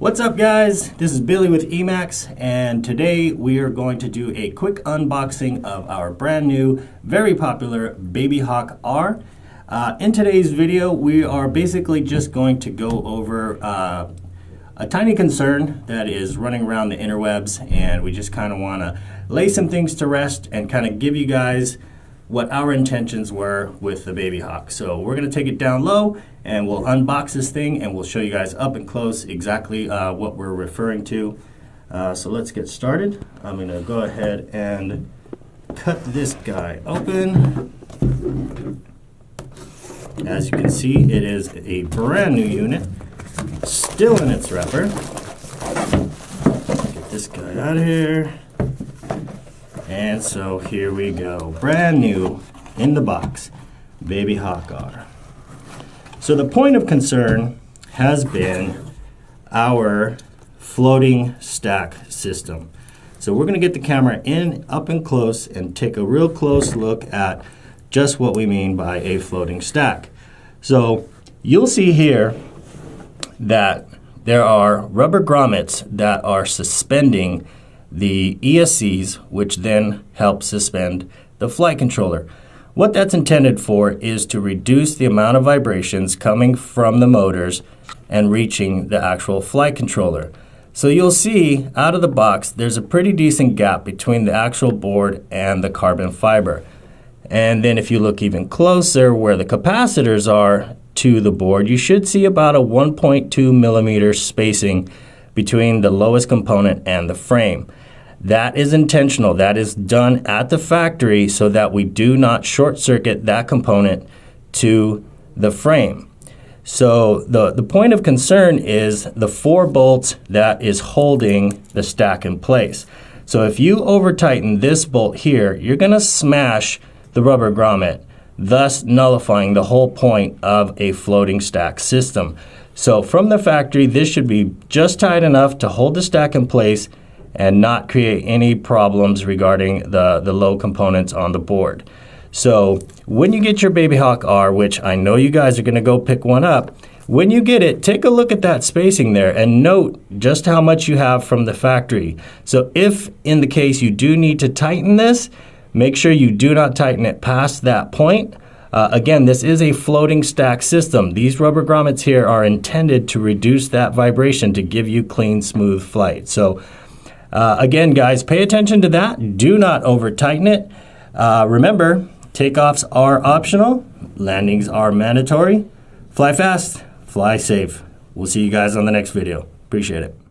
What's up, guys? This is Billy with EMAX, and today we are going to do a quick unboxing of our brand new, very popular Babyhawk R. In today's video, we are basically just going to go over a tiny concern that is running around the interwebs, and we just kind of want to lay some things to rest and kind of give you guys what our intentions were with the Babyhawk. So we're going to take it down low and we'll unbox this thing and we'll show you guys up and close exactly what we're referring to. So let's get started. I'm going to go ahead and cut this guy open. As you can see, it is a brand new unit, still in its wrapper. Get this guy out of here. And so here we go, brand new in the box, Babyhawk R. So the point of concern has been our floating stack system. So we're going to get the camera in up and close and take a real close look at just what we mean by a floating stack. So you'll see here that there are rubber grommets that are suspending the ESCs, which then help suspend the flight controller. What that's intended for is to reduce the amount of vibrations coming from the motors and reaching the actual flight controller. So you'll see out of the box there's a pretty decent gap between the actual board and the carbon fiber. And then if you look even closer where the capacitors are to the board, you should see about a 1.2 millimeter spacing between the lowest component and the frame. That is intentional. That is done at the factory so that we do not short circuit that component to the frame. So the point of concern is the 4 bolts that is holding the stack in place. So if you over tighten this bolt here, you're going to smash the rubber grommet, thus nullifying the whole point of a floating stack system. So from the factory, this should be just tight enough to hold the stack in place and not create any problems regarding the low components on the board. So when you get your Babyhawk R, which I know you guys are going to go pick one up, when you get it, take a look at that spacing there and note just how much you have from the factory. So if in the case you do need to tighten this, make sure you do not tighten it past that point. Again, this is a floating stack system. These rubber grommets here are intended to reduce that vibration to give you clean, smooth flight. So again, guys, pay attention to that. Do not over tighten it. Remember, takeoffs are optional. Landings are mandatory. Fly fast, fly safe. We'll see you guys on the next video. Appreciate it.